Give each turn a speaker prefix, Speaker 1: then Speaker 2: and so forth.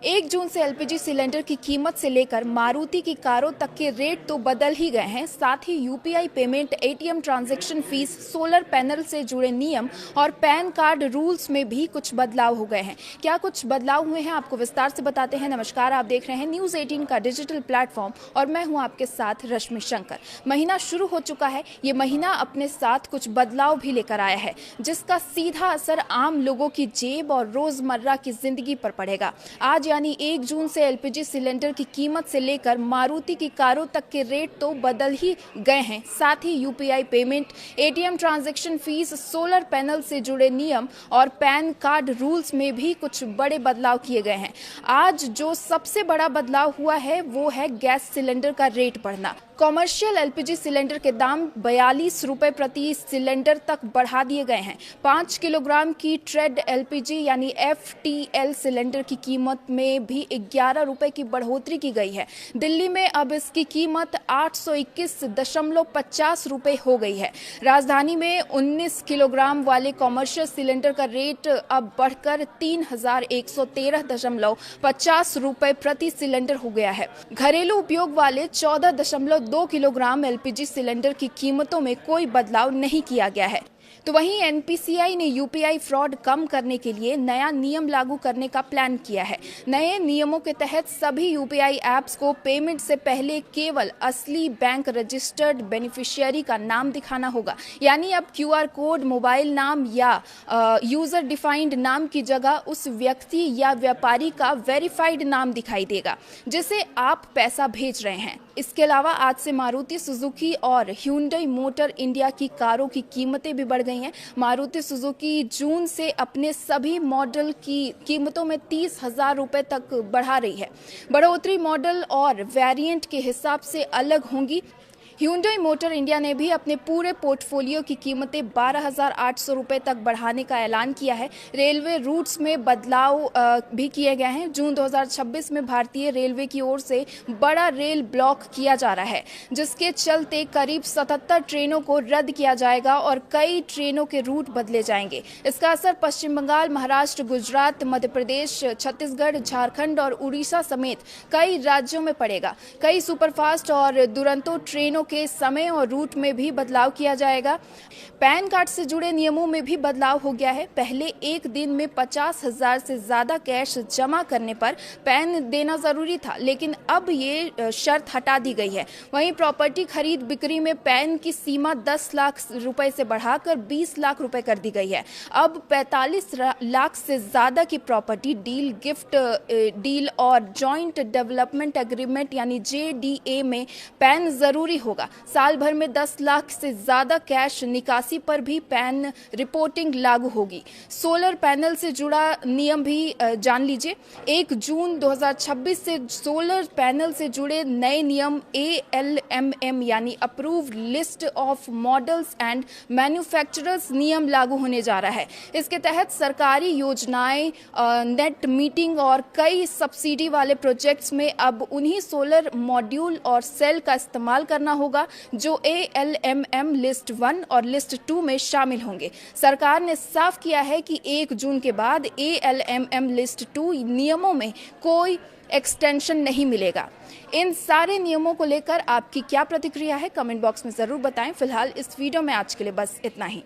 Speaker 1: 1 जून से LPG cylinder की कीमत से लेकर मारुति की कारों तक के रेट तो बदल ही गए हैं। साथ ही UPI payment, ATM transaction fees, solar panel से जुड़े नियम और पैन कार्ड रूल्स में भी कुछ बदलाव हो गए हैं। क्या कुछ बदलाव हुए हैं, आपको विस्तार से बताते हैं। नमस्कार, आप देख रहे हैं न्यूज़ 18 का डिजिटल प्लेटफॉर्म और मैं हूं आपके साथ रश्मि शंकर। महीना शुरू हो चुका है। ये महीना अपने साथ कुछ बदलाव भी लेकर आया है, जिसका सीधा असर आम लोगों की जेब और रोजमर्रा की जिंदगी पर पड़ेगा। आज यानी 1 जून से एलपीजी सिलेंडर की कीमत से लेकर मारुति की कारों तक के रेट तो बदल ही गए हैं। साथ ही UPI payment, ATM transaction fees, solar panel से जुड़े नियम और पैन कार्ड रूल्स में भी कुछ बड़े बदलाव किए गए हैं। आज जो सबसे बड़ा बदलाव हुआ है वो है गैस सिलेंडर का रेट बढ़ना। कॉमर्शियल एलपीजी सिलेंडर के दाम 42 रुपए प्रति सिलेंडर तक बढ़ा दिए गए हैं। 5 किलोग्राम की ट्रेड एलपीजी यानी एफटीएल सिलेंडर की कीमत में भी 11 रुपए की बढ़ोतरी की गई है। दिल्ली में अब इसकी कीमत 821.50 रुपए हो गई है। राजधानी में 19 किलोग्राम वाले कॉमर्शियल सिलेंडर का रेट अब बढ़कर 3113.50 रुपए प्रति सिलेंडर हो गया है। घरेलू उपयोग वाले 14.2 किलोग्राम एलपीजी सिलेंडर की कीमतों में कोई बदलाव नहीं किया गया है। तो वहीं एनपीसीआई ने यूपीआई फ्रॉड कम करने के लिए नया नियम लागू करने का प्लान किया है। नए नियमों के तहत सभी यूपीआई ऐप्स को पेमेंट से पहले केवल असली बैंक रजिस्टर्ड बेनिफिशियरी का नाम दिखाना होगा। यानी अब क्यूआर कोड, मोबाइल नाम या यूजर डिफाइंड नाम की जगह उस व्यक्ति या व्यापारी का वेरीफाइड नाम दिखाई देगा जिसे आप पैसा भेज रहे हैं। इसके अलावा आज से मारुति सुजुकी और ह्यूंडई मोटर इंडिया की कारों की कीमतें भी बढ़ गई हैं। मारुति सुजुकी जून से अपने सभी मॉडल की कीमतों में 30,000 रुपए तक बढ़ा रही है। बढ़ोतरी मॉडल और वेरिएंट के हिसाब से अलग होंगी। ह्यूंडई मोटर इंडिया ने भी अपने पूरे पोर्टफोलियो की कीमतें 12,800 रुपए तक बढ़ाने का ऐलान किया है। रेलवे रूट्स में बदलाव भी किए गए हैं। जून 2026 में भारतीय रेलवे की ओर से बड़ा रेल ब्लॉक किया जा रहा है, जिसके चलते करीब 77 ट्रेनों को रद्द किया जाएगा और कई ट्रेनों के रूट बदले जाएंगे। इसका असर पश्चिम बंगाल, महाराष्ट्र, गुजरात, मध्य प्रदेश, छत्तीसगढ़, झारखंड और उड़ीसा समेत कई राज्यों में पड़ेगा। कई सुपरफास्ट और दुरंतो ट्रेनों के समय और रूट में भी बदलाव किया जाएगा। पैन कार्ड से जुड़े नियमों में भी बदलाव हो गया है। पहले एक दिन में 50,000 से ज्यादा कैश जमा करने पर पैन देना जरूरी था, लेकिन अब ये शर्त हटा दी गई है। वहीं प्रॉपर्टी खरीद बिक्री में पैन की सीमा 10 लाख रुपए से बढ़ाकर 20 लाख रुपए कर दी गई है। अब 45 लाख से ज्यादा की प्रॉपर्टी डील, गिफ्ट डील और जॉइंट डेवलपमेंट एग्रीमेंट यानी JDA में पैन जरूरी होगा। साल भर में 10 लाख से ज्यादा कैश निकासी पर भी पैन रिपोर्टिंग लागू होगी। सोलर पैनल से जुड़ा नियम भी जान लीजिए। 1 जून 2026 से सोलर पैनल से जुड़े नए नियम ALMM यानी approved list of models and manufacturers नियम लागू होने जा रहा है। इसके तहत सरकारी योजनाएं, नेट मीटिंग और कई सब्सिडी वाले प्रोजेक्ट्स में अब उन्हीं सोलर मॉड्यूल और सेल का इस्तेमाल करना होगा जो ALMM लिस्ट 1 और लिस्ट 2 में शामिल होंगे। सरकार ने साफ किया है कि 1 जून के बाद ALMM लिस्ट 2 नियमों में कोई एक्सटेंशन नहीं मिलेगा। इन सारे नियमों को लेकर आपकी क्या प्रतिक्रिया है, कमेंट बॉक्स में जरूर बताएं। फिलहाल इस वीडियो में आज के लिए बस इतना ही।